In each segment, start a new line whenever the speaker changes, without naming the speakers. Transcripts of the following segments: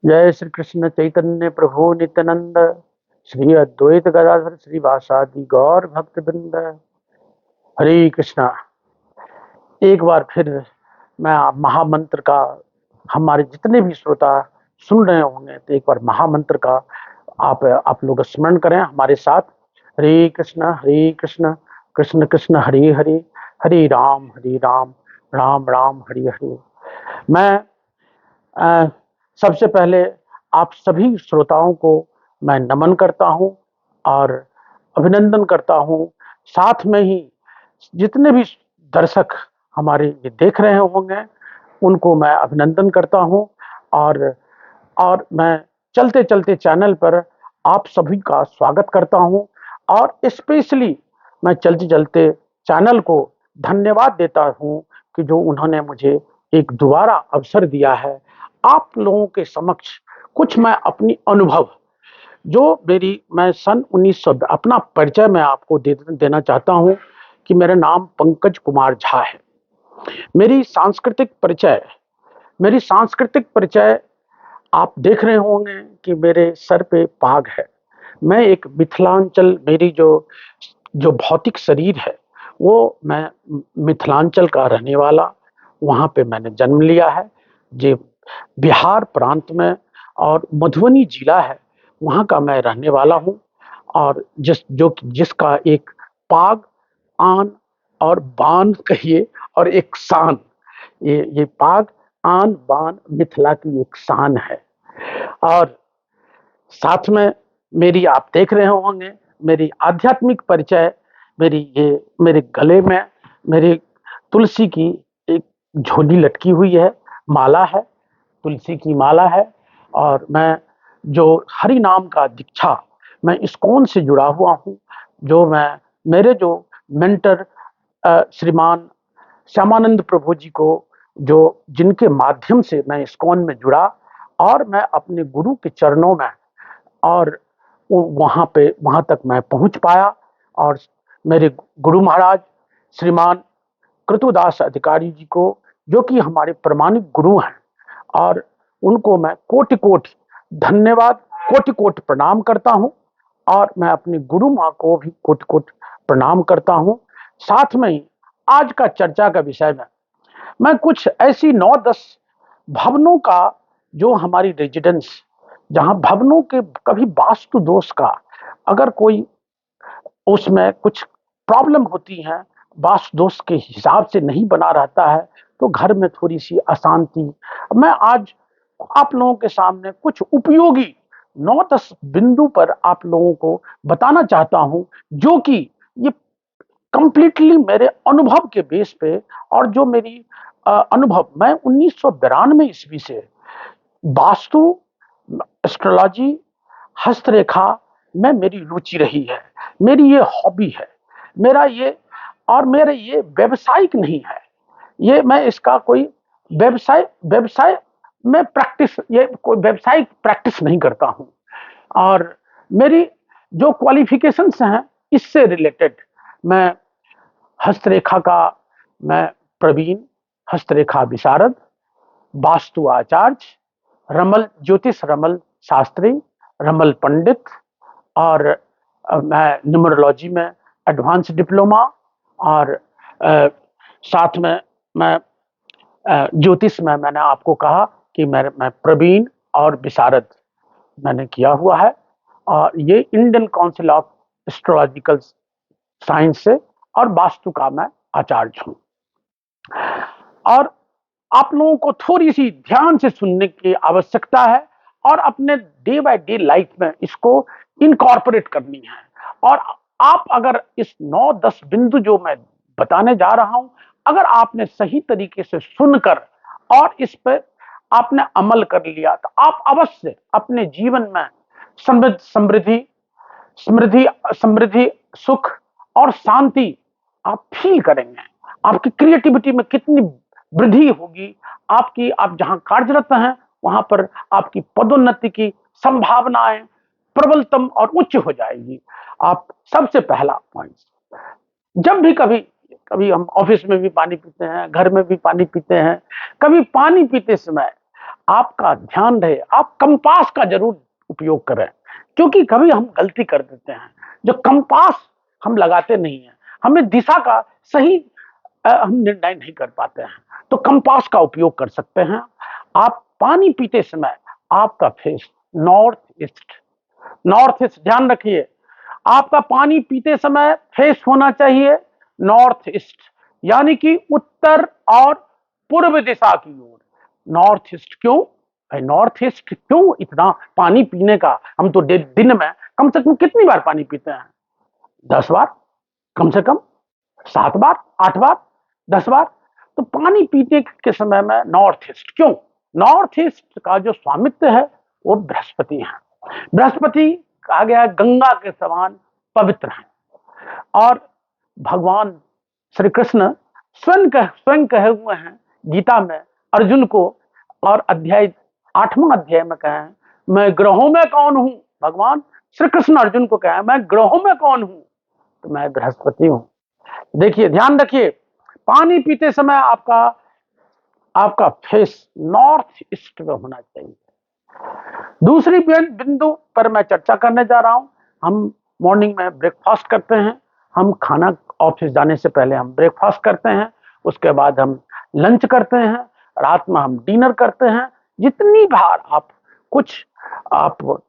जय श्री कृष्ण चैतन्य प्रभु नित्यानंद, श्री अद्वैत गदाधर श्रीवासादि गौर भक्त वृंद। हरे कृष्णा। एक बार फिर मैं महामंत्र का, हमारे जितने भी श्रोता सुन रहे होंगे तो एक बार महामंत्र का आप लोग स्मरण करें हमारे साथ। हरे कृष्ण कृष्ण कृष्ण हरे हरे, हरे राम राम राम हरे हरे। मैं अ, सबसे पहले आप सभी श्रोताओं को मैं नमन करता हूं और अभिनंदन करता हूं। साथ में ही जितने भी दर्शक हमारे ये देख रहे होंगे उनको मैं अभिनंदन करता हूं। और और मैं चलते चलते चैनल पर आप सभी का स्वागत करता हूं। और स्पेशली मैं चलते चलते चैनल को धन्यवाद देता हूं कि जो उन्होंने मुझे एक दोबारा अवसर दिया है आप लोगों के समक्ष कुछ मैं अपनी अनुभव जो मेरी मैं सन 1900 अपना परिचय मैं आपको देना चाहता हूं कि मेरा नाम पंकज कुमार झा है। मेरी सांस्कृतिक परिचय आप देख रहे होंगे कि मेरे सर पे पाग है। मैं एक मिथिलांचल, मेरी जो जो भौतिक शरीर है वो मैं मिथिलांचल का रहने वाला, वहाँ पे मैंने जन्म लिया है। जे बिहार प्रांत में और मधुबनी जिला है वहाँ का मैं रहने वाला हूँ। और जिसका एक पाग, आन और बान कहिए और एक शान, ये पाग आन बान मिथिला की एक शान है। और साथ में मेरी आप देख रहे होंगे मेरी आध्यात्मिक परिचय, मेरे गले में मेरी तुलसी की एक झोली लटकी हुई है, माला है, तुलसी की माला है। और मैं जो हरि नाम का दीक्षा, मैं इस्कॉन से जुड़ा हुआ हूँ। जो मैं मेरे जो मेंटर श्रीमान श्यामानंद प्रभु जी को, जो जिनके माध्यम से मैं इस्कॉन में जुड़ा और मैं अपने गुरु के चरणों में और वहां तक मैं पहुंच पाया। और मेरे गुरु महाराज श्रीमान कृतुदास अधिकारी जी को, जो कि हमारे प्रमाणिक गुरु हैं, और उनको मैं कोटि कोटि धन्यवाद, कोटि कोटि प्रणाम करता हूं। और मैं अपनी गुरु माँ को भी कोटि कोटि प्रणाम करता हूं। साथ में ही आज का चर्चा का विषय में मैं कुछ ऐसी 9-10 भवनों का, जो हमारी रेजिडेंस, जहां भवनों के कभी वास्तु दोष का अगर कोई उसमें कुछ प्रॉब्लम होती है, वास्तु दोष के हिसाब से नहीं बना रहता है तो घर में थोड़ी सी अशांति, मैं आज आप लोगों के सामने कुछ उपयोगी 9-10 बिंदु पर आप लोगों को बताना चाहता हूं, जो कि ये कंप्लीटली मेरे अनुभव के बेस पे, और जो मेरी अनुभव, मैं 1992 ईस्वी से वास्तु, एस्ट्रोलॉजी, हस्तरेखा में मेरी रुचि रही है। मेरी ये हॉबी है, मेरा ये, और मेरा ये व्यवसायिक नहीं है। ये मैं इसका कोई व्यवसाय में प्रैक्टिस, ये कोई व्यवसायिक प्रैक्टिस नहीं करता हूं। और मेरी जो क्वालिफिकेशंस हैं इससे रिलेटेड, मैं हस्तरेखा का मैं प्रवीण, हस्तरेखा विशारद, वास्तु आचार्य, रमल ज्योतिष रमल शास्त्री, रमल पंडित, और मैं न्यूमरोलॉजी में एडवांस डिप्लोमा, और साथ में मैं ज्योतिष में मैंने आपको कहा कि मैं प्रवीण और विशारद मैंने किया हुआ है। और ये Indian council of astrological science से, और वास्तु का मैं आचार्य हूँ। और आप लोगों को थोड़ी सी ध्यान से सुनने की आवश्यकता है और अपने डे बाय डे लाइफ में इसको इनकॉर्पोरेट करनी है। और आप अगर इस 9-10 बिंदु जो मैं बताने जा रहा हूं, अगर आपने सही तरीके से सुनकर और इस पर आपने अमल कर लिया तो आप अवश्य अपने जीवन में समृद्धि समृद्धि समृद्धि, सुख और शांति आप फील करेंगे। आपकी क्रिएटिविटी में कितनी वृद्धि होगी, आपकी, आप जहां कार्यरत हैं वहां पर आपकी पदोन्नति की संभावनाएं प्रबलतम और उच्च हो जाएगी। आप, सबसे पहला पॉइंट, जब भी कभी कभी हम ऑफिस में भी पानी पीते हैं, घर में भी पानी पीते हैं, कभी पानी पीते समय आपका ध्यान रहे, आप कंपास का जरूर उपयोग करें, क्योंकि कभी हम गलती कर देते हैं, जो कंपास हम लगाते नहीं है, हमें दिशा का सही हम निर्णय नहीं कर पाते हैं, तो कंपास का उपयोग कर सकते हैं। आप पानी पीते समय आपका face north east, north east ध्यान रखिए, आपका पानी पीते समय फेस होना चाहिए नॉर्थ ईस्ट, यानी कि उत्तर और पूर्व दिशा की ओर। नॉर्थ ईस्ट क्यों भाई, नॉर्थ ईस्ट क्यों इतना पानी पीने का? हम तो दिन में कम से कम कितनी बार पानी पीते हैं? 10 बार, कम से कम 7 बार, 8 बार, 10 बार। तो पानी पीने के समय में नॉर्थ ईस्ट क्यों? नॉर्थ ईस्ट का जो स्वामित्व है वो बृहस्पति है। बृहस्पति कहा गया गंगा के समान पवित्र है, और भगवान श्री कृष्ण स्वयं कहे हुए हैं गीता में अर्जुन को, और अध्याय 8वां अध्याय में कहे हैं, मैं ग्रहों में कौन हूं? भगवान श्री कृष्ण अर्जुन को कहे मैं ग्रहों में कौन हूं? तो मैं बृहस्पति हूं। देखिए, ध्यान रखिए, पानी पीते समय आपका आपका फेस नॉर्थ ईस्ट में होना चाहिए। दूसरी बिंदु पर मैं चर्चा करने जा रहा हूं। हम मॉर्निंग में ब्रेकफास्ट करते हैं, हम खाना ऑफिस जाने से पहले हम ब्रेकफास्ट करते हैं, उसके बाद हम लंच करते हैं, रात में हम डिनर करते हैं। जितनी बार आप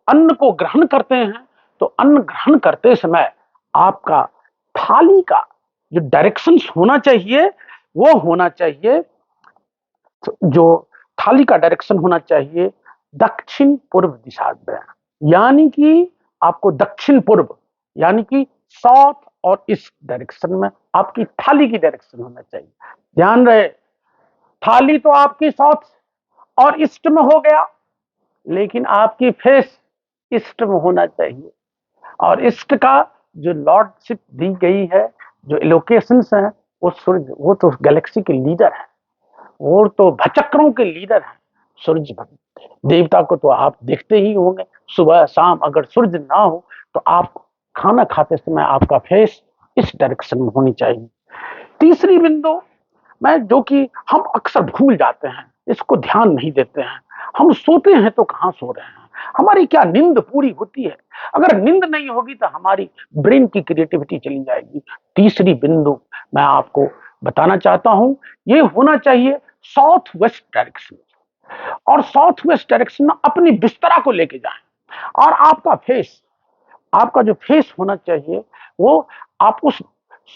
अन्न को ग्रहण करते हैं, तो अन्न ग्रहण करते समय आपका थाली का जो डायरेक्शन होना चाहिए, वो होना चाहिए, जो थाली का डायरेक्शन होना चाहिए दक्षिण पूर्व दिशा में, यानी कि आपको दक्षिण पूर्व यानी कि साउथ और ईस्ट डायरेक्शन में आपकी थाली की डायरेक्शन होना चाहिए। ध्यान रहे, थाली तो आपकी साउथ और ईस्ट में हो गया, लेकिन आपकी फेस ईस्ट में होना चाहिए। और ईस्ट का जो लॉर्डशिप दी गई है, जो लोकेशंस है, वो सूर्य, वो तो गैलेक्सी के लीडर है, और तो भचक्रों के लीडर हैं सूरज देवता को। तो आप देखते ही होंगे, सुबह शाम अगर सूरज ना हो तो आप खाना खाते समय आपका फेस इस डायरेक्शन में होनी चाहिए। तीसरी बिंदु मैं, जो कि हम अक्सर भूल जाते हैं, इसको ध्यान नहीं देते हैं, हम सोते हैं तो कहाँ सो रहे हैं, हमारी क्या नींद पूरी होती है? अगर नींद नहीं होगी तो हमारी ब्रेन की क्रिएटिविटी चली जाएगी। तीसरी बिंदु मैं आपको बताना चाहता हूं, ये होना चाहिए साउथ वेस्ट डायरेक्शन, और साउथ वेस्ट डायरेक्शन में अपनी बिस्तरा को लेके जाएं, और आपका जो फेस होना चाहिए वो आप उस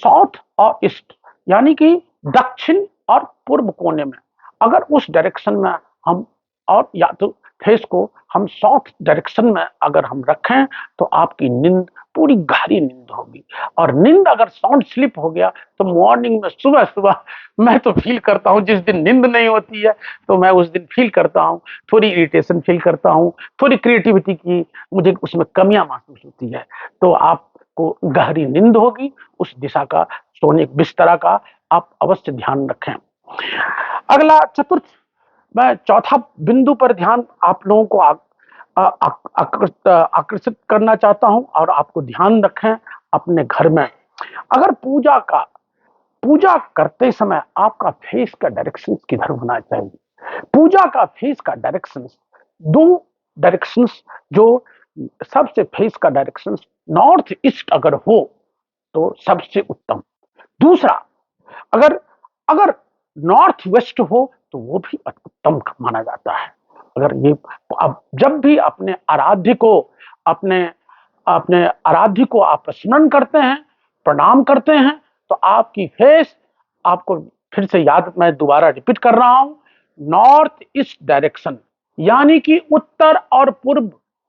साउथ और ईस्ट यानी कि दक्षिण और पूर्व कोने में, अगर उस डायरेक्शन में हम, और या तो फेस को हम साउथ डायरेक्शन में अगर हम रखें, तो आपकी नींद पूरी गहरी नींद होगी। और नींद अगर साउंड स्लिप हो गया तो मॉर्निंग में सुबह सुबह मैं तो फील करता हूं, जिस दिन नींद नहीं होती है तो मैं उस दिन फील करता हूं, थोड़ी इरिटेशन फील करता हूं, थोड़ी क्रिएटिविटी की मुझे उसमें कमियां महसूस होती है। तो आपको गहरी नींद होगी, उस दिशा का, सोने बिस्तरा का आप अवश्य ध्यान रखें। अगला चतुर्थ, मैं चौथा बिंदु पर ध्यान आप लोगों को आकर्षित करना चाहता हूं, और आपको ध्यान रखें अपने घर में, अगर पूजा करते समय आपका फेस का डायरेक्शन किधर होना चाहिए? पूजा का फेस का डायरेक्शन, दो डायरेक्शंस, जो सबसे फेस का डायरेक्शन नॉर्थ ईस्ट अगर हो तो सबसे उत्तम। दूसरा, अगर अगर नॉर्थ वेस्ट हो तो वो भी उत्तम माना जाता है। अगर ये, अब जब भी अपने अपने आराध्य को आप स्मरण करते हैं, प्रणाम करते हैं, तो आपकी फेस, आपको फिर से याद, मैं दोबारा रिपीट कर रहा हूं, नॉर्थ ईस्ट डायरेक्शन यानी कि उत्तर और पूर्व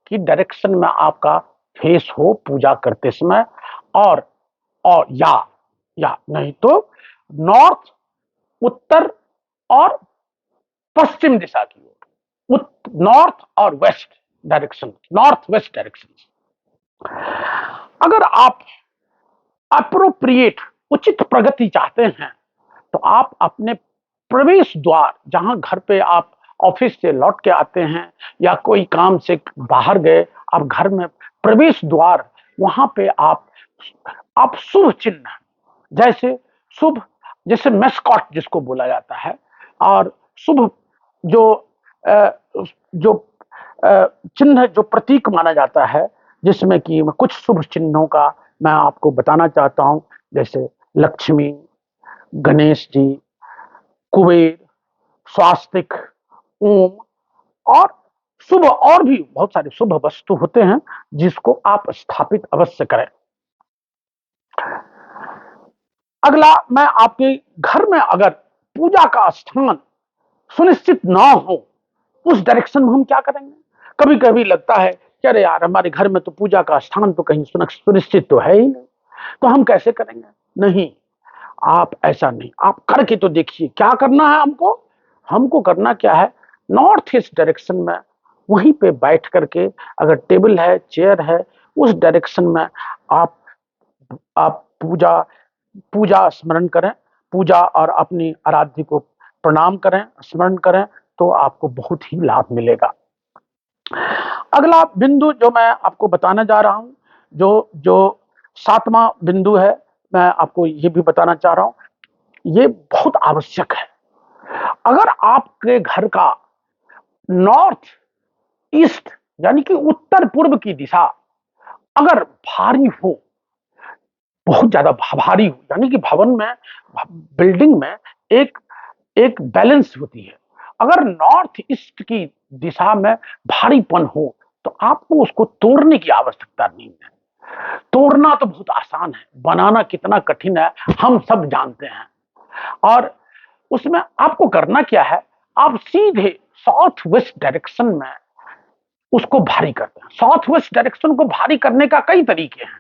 की डायरेक्शन में आपका फेस हो पूजा करते समय, और या नहीं तो नॉर्थ, उत्तर और पश्चिम दिशा की ओर, नॉर्थ और west direction, north west direction. अगर आप अप्रोप्रिएट, उचित प्रगति चाहते हैं, तो आप अपने प्रवेश द्वार, जहां घर पे आप ऑफिस से लौट के आते हैं या कोई काम से बाहर गए, आप घर में प्रवेश द्वार, वहां पे आप शुभ चिन्ह, जैसे शुभ, जैसे मेस्कॉट जिसको बोला जाता है, और शुभ जो जो चिन्ह, जो प्रतीक माना जाता है, जिसमें कि मैं कुछ शुभ चिन्हों का मैं आपको बताना चाहता हूं, जैसे लक्ष्मी, गणेश जी, कुबेर, स्वास्तिक, ओम, और शुभ और भी बहुत सारे शुभ वस्तु होते हैं जिसको आप स्थापित अवश्य करें। अगला, मैं आपके घर में अगर पूजा का स्थान सुनिश्चित ना हो, उस डायरेक्शन में हम क्या करेंगे? कभी कभी लगता है कि अरे यार, हमारे घर में तो पूजा का स्थान तो कहीं सुनिश्चित तो है ही नहीं, तो हम कैसे करेंगे? नहीं, आप ऐसा नहीं, आप करके तो देखिए। क्या करना है हमको? हमको करना क्या है, नॉर्थ ईस्ट डायरेक्शन में वहीं पे बैठ करके, अगर टेबल है, चेयर है, उस डायरेक्शन में आप आप पूजा पूजा स्मरण करें, पूजा और अपनी आराध्य को प्रणाम करें, स्मरण करें, तो आपको बहुत ही लाभ मिलेगा। अगला बिंदु जो मैं आपको बताने जा रहा हूं, जो जो सातवां बिंदु है, मैं आपको ये भी बताना चाह रहा हूं, ये बहुत आवश्यक है। अगर आपके घर का नॉर्थ ईस्ट यानी कि उत्तर पूर्व की दिशा अगर भारी हो, बहुत ज्यादा भारी हो, यानी कि भवन में, बिल्डिंग में एक एक बैलेंस होती है, अगर नॉर्थ ईस्ट की दिशा में भारीपन हो, तो आपको उसको तोड़ने की आवश्यकता नहीं है। तोड़ना तो बहुत आसान है, बनाना कितना कठिन है हम सब जानते हैं। और उसमें आपको करना क्या है, आप सीधे साउथ वेस्ट डायरेक्शन में उसको भारी करते हैं। साउथ वेस्ट डायरेक्शन को भारी करने का कई तरीके हैं,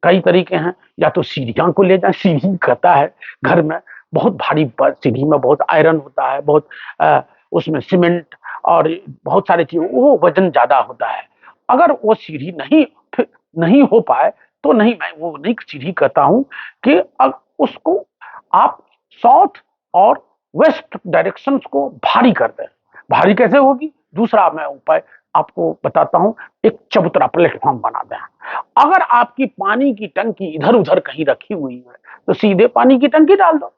कई तरीके हैं। या तो सीढ़ियां को ले जाए, सीढ़ी कहता है घर में बहुत भारी, सीढ़ी में बहुत आयरन होता है, बहुत उसमें सीमेंट और बहुत सारी चीज, वो वजन ज्यादा होता है। अगर वो सीढ़ी नहीं हो पाए तो नहीं, मैं वो नहीं सीढ़ी कहता हूं कि अब उसको आप साउथ और वेस्ट डायरेक्शन को भारी कर दें। भारी कैसे होगी? दूसरा मैं उपाय आपको बताता हूं, एक चबूतरा प्लेटफॉर्म बना दें। अगर आपकी पानी की टंकी इधर उधर कहीं रखी हुई है, तो सीधे पानी की टंकी डाल दो,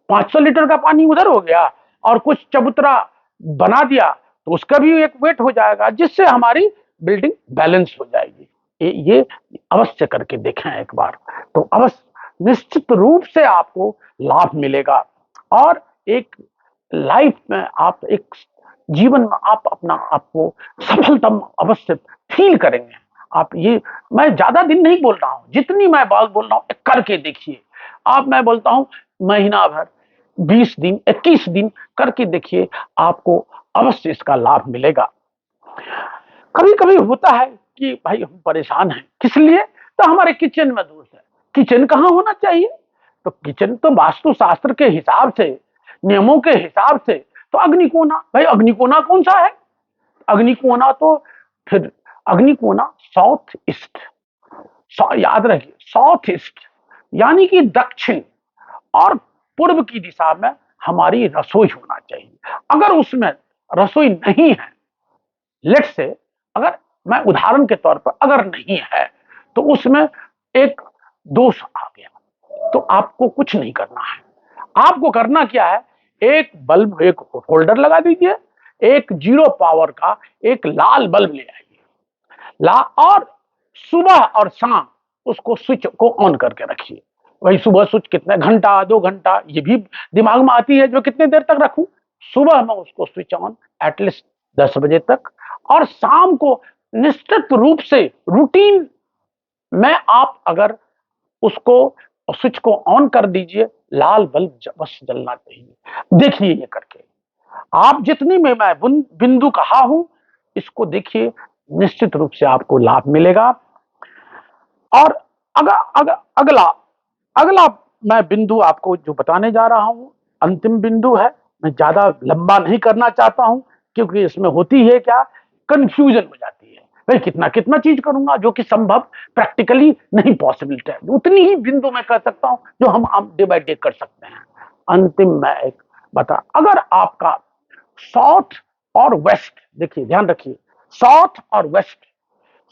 500 लीटर का पानी उधर हो गया, और कुछ चबूतरा बना दिया तो उसका भी एक वेट हो जाएगा, जिससे हमारी बिल्डिंग बैलेंस हो जाएगी। ये अवश्य करके देखें एक बार, तो अवश्य निश्चित रूप से आपको लाभ मिलेगा। और एक लाइफ में आप, एक जीवन में आप अपना आपको सफलतम अवश्य फील करेंगे। आप ये, मैं ज्यादा दिन नहीं बोल रहा हूं, जितनी मैं बात बोल रहा हूं करके देखिए। आप, मैं बोलता हूं महीना भर, 20 दिन, 21 दिन करके देखिए, आपको अवश्य इसका लाभ मिलेगा। कभी कभी होता है कि भाई हम परेशान हैं, किस लिए? तो हमारे किचन में दोष है। किचन कहाँ होना चाहिए? तो किचन तो वास्तु शास्त्र के हिसाब से, नियमों के हिसाब से तो अग्निकोना, भाई अग्निकोना कौन सा है? अग्निकोना तो फिर अग्निकोना साउथ ईस्ट, याद रखिए साउथ ईस्ट यानी कि दक्षिण और पूर्व की दिशा में हमारी रसोई होना चाहिए। अगर उसमें रसोई नहीं है, लेट से, अगर मैं उदाहरण के तौर पर, अगर नहीं है तो उसमें एक दोष आ गया, तो आपको कुछ नहीं करना है। आपको करना क्या है, एक बल्ब, एक होल्डर लगा दीजिए, एक 0 पावर का एक लाल बल्ब ले आइए, ला, और सुबह और शाम उसको स्विच को ऑन करके रखिए। वही सुबह स्विच कितने घंटा, 2 घंटा, ये भी दिमाग में आती है जो कितने देर तक रखूं। सुबह में उसको स्विच ऑन एटलीस्ट 10 बजे तक, और शाम को निश्चित रूप से रूटीन में आप अगर उसको स्विच को ऑन कर दीजिए, लाल बल्ब बस जलना चाहिए। देखिए ये करके आप, जितनी में मैं बिंदु कहा हूं, इसको देखिए, निश्चित रूप से आपको लाभ मिलेगा। और अगला अगला मैं बिंदु आपको जो बताने जा रहा हूं, अंतिम बिंदु है। मैं ज्यादा लंबा नहीं करना चाहता हूं, क्योंकि इसमें होती है क्या, कंफ्यूजन हो जाती है। भाई कितना कितना चीज करूंगा जो कि संभव, प्रैक्टिकली नहीं पॉसिबल है। उतनी ही बिंदु मैं कर सकता हूं जो हम डे बाय डे कर सकते हैं। अंतिम मैं एक बता, अगर आपका साउथ और वेस्ट, देखिए ध्यान रखिए, साउथ और वेस्ट,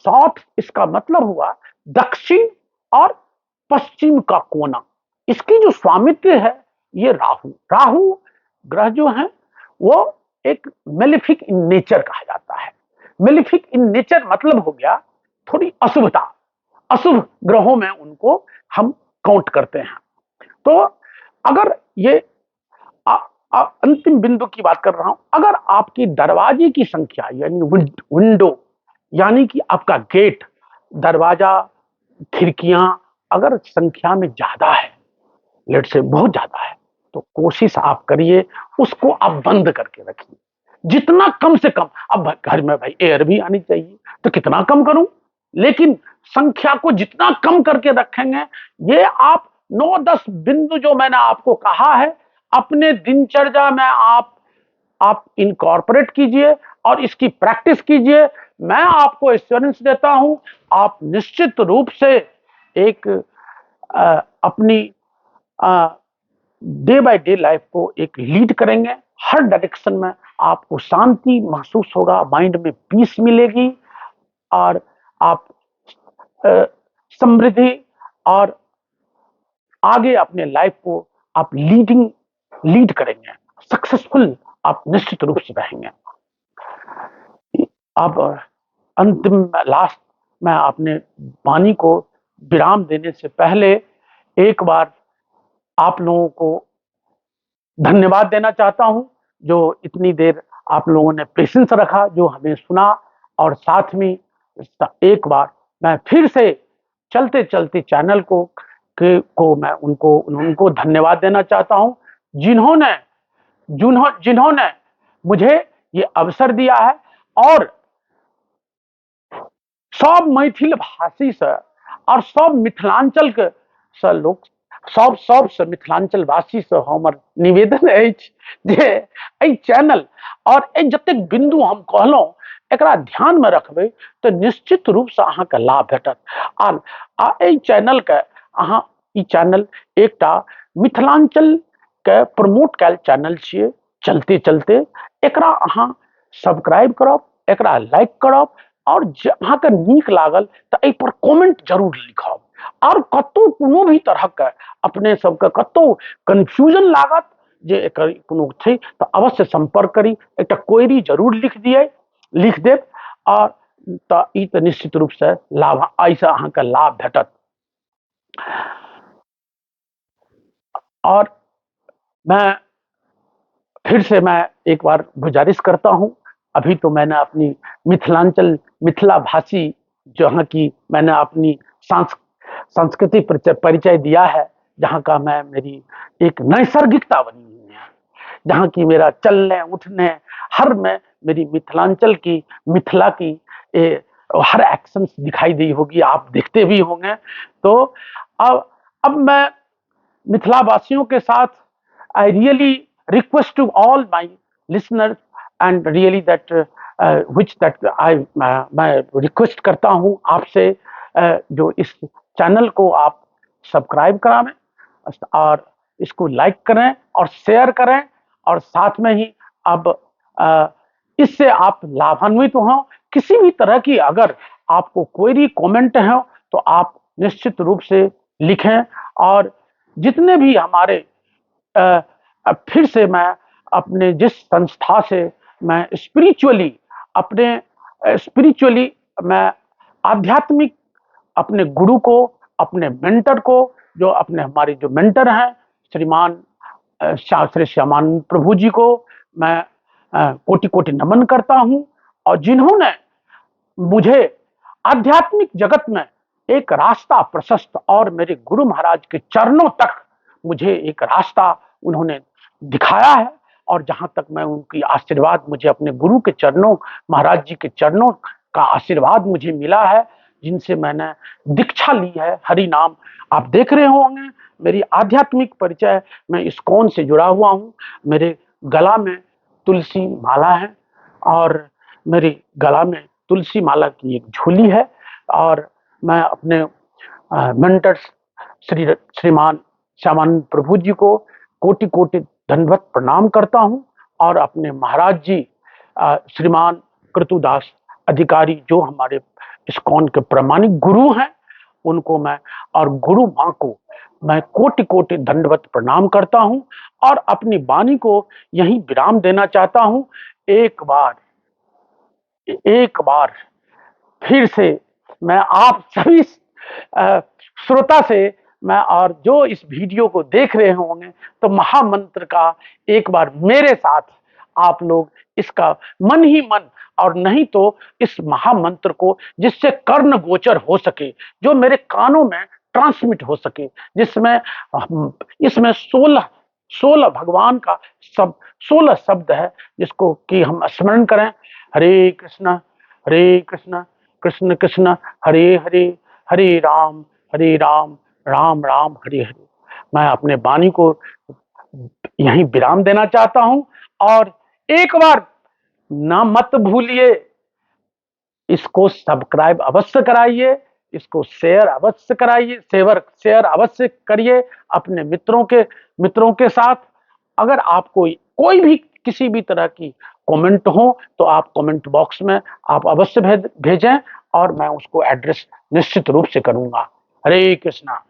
साउथ इसका मतलब हुआ दक्षिण और पश्चिम का कोना, इसकी जो स्वामित्व है ये राहु, राहु ग्रह जो है वो एक मेलिफिक इन नेचर कहा जाता है। मेलिफिक इन नेचर मतलब हो गया थोड़ी अशुभता, अशुभ ग्रहों में उनको हम काउंट करते हैं। तो अगर ये अंतिम बिंदु की बात कर रहा हूं, अगर आपकी दरवाजे की संख्या यानी विंडो यानी कि आपका गेट, दरवाजा, खिड़कियां अगर संख्या में ज्यादा है, लेट से बहुत ज्यादा है, तो कोशिश आप करिए उसको आप बंद करके रखिए, जितना कम से कम। अब घर में भाई एयर भी आनी चाहिए, तो कितना कम करूं, लेकिन संख्या को जितना कम करके रखेंगे, ये आप 9-10 बिंदु जो मैंने आपको कहा है अपने दिनचर्या में आप इनकॉर्पोरेट कीजिए और इसकी प्रैक्टिस कीजिए। मैं आपको एश्योरेंस देता हूं, आप निश्चित रूप से एक अपनी डे बाय डे लाइफ को एक लीड करेंगे। हर डायरेक्शन में आपको शांति महसूस होगा, माइंड में पीस मिलेगी और आप समृद्धि और आगे अपने लाइफ को आप लीड करेंगे, सक्सेसफुल आप निश्चित रूप से रहेंगे। अब अंतिम लास्ट में अपने वाणी को विराम देने से पहले एक बार आप लोगों को धन्यवाद देना चाहता हूं, जो इतनी देर आप लोगों ने पेशेंस रखा, जो हमें सुना। और साथ में एक बार मैं फिर से चलते चलते चैनल को मैं उनको धन्यवाद देना चाहता हूं, जिन्होंने मुझे ये अवसर दिया है। और सब मैथिल भाषी से और सब मिथिलांचल के से लोग, सब से मिथिलांचल वासी से हमर निवेदन अछि जे एहि चैनल और जतेक बिंदु हम कहलहुं एकरा ध्यान में रखबै तो निश्चित रूप से अहाँ के लाभ भेटत। आ एहि चैनल के अहाँ, ई चैनल एकटा मिथिलांचल के प्रमोट कैल चैनल छियै। चलते चलते एकरा अहाँ सब्सक्राइब करब, एकरा लाइक करब और अहाँ के नीक लागल तो एहि पर कमेंट जरूर लिखब। और कतौ कोनो भी तरह के अपने सबके कतौ कंफ्यूजन लागत जे एकर कोनो छै तो अवश्य संपर्क करी, एक क्वेरी जरूर लिख देब और तो ई तो निश्चित रूप से लाभ, ऐसा अहाँ के लाभ भेटत। और फिर से मैं एक बार गुजारिश करता हूं, अभी तो मैंने अपनी मिथिला भाषी जहाँ की मैंने अपनी संस्कृति परिचय दिया है, जहाँ का मेरी एक नैसर्गिकता बनी हुई है, जहाँ की मेरा चलने उठने हर में मेरी मिथिला की हर एक्शंस दिखाई दी होगी, आप देखते भी होंगे। तो अब मैं मिथिला वासियों के साथ I really request to all my listeners and really that मैं रिक्वेस्ट करता हूं आपसे जो इस चैनल को आप सब्सक्राइब कराएं और इसको लाइक करें और शेयर करें, और साथ में ही अब इससे आप लाभान्वित हो। किसी भी तरह की अगर आपको क्वेरी कमेंट है तो आप निश्चित रूप से लिखें। और जितने भी हमारे फिर से मैं अपने जिस संस्था से मैं स्पिरिचुअली मैं आध्यात्मिक अपने गुरु को, अपने मेंटर को, जो अपने हमारे जो मेंटर हैं श्रीमान श्री श्यामानंद प्रभु जी को मैं कोटि कोटि नमन करता हूं, और जिन्होंने मुझे आध्यात्मिक जगत में एक रास्ता प्रशस्त और मेरे गुरु महाराज के चरणों तक मुझे एक रास्ता उन्होंने दिखाया है। और जहां तक मैं उनकी आशीर्वाद, मुझे अपने गुरु के चरणों, महाराज जी के चरणों का आशीर्वाद मुझे मिला है, जिनसे मैंने दीक्षा ली है हरि नाम। आप देख रहे होंगे मेरी आध्यात्मिक परिचय, मैं इस्कॉन से जुड़ा हुआ हूं। मेरे गला में तुलसी माला है और मेरे गला में तुलसी माला की एक झोली है, और मैं अपने मेंटर श्रीमान श्यामानंद प्रभु जी को कोटि कोटि दंडवत प्रणाम करता हूं, और अपने महाराज जी श्रीमान कृतुदास अधिकारी जो हमारे इस्कॉन के प्रामाणिक गुरु हैं, उनको मैं और गुरु मां को मैं कोटि कोटि दंडवत प्रणाम करता हूं, और अपनी वाणी को यहीं विराम देना चाहता हूं। एक बार फिर से मैं आप सभी श्रोता से मैं और जो इस वीडियो को देख रहे होंगे तो महामंत्र का एक बार मेरे साथ आप लोग इसका मन ही मन और नहीं तो इस महामंत्र को जिससे कर्ण गोचर हो सके, जो मेरे कानों में ट्रांसमिट हो सके, जिसमें इसमें 16 भगवान का सब 16 शब्द है जिसको कि हम स्मरण करें। हरे कृष्ण कृष्ण कृष्ण हरे हरे, हरे राम राम राम हरे हरे। मैं अपने वाणी को यहीं विराम देना चाहता हूं और एक बार ना मत भूलिए, इसको सब्सक्राइब अवश्य कराइए, इसको शेयर अवश्य कराइए, शेयर अवश्य करिए अपने मित्रों के साथ। अगर आपको कोई भी किसी भी तरह की कमेंट हो तो आप कमेंट बॉक्स में आप अवश्य भेजें और मैं उसको एड्रेस निश्चित रूप से करूंगा। हरे कृष्णा।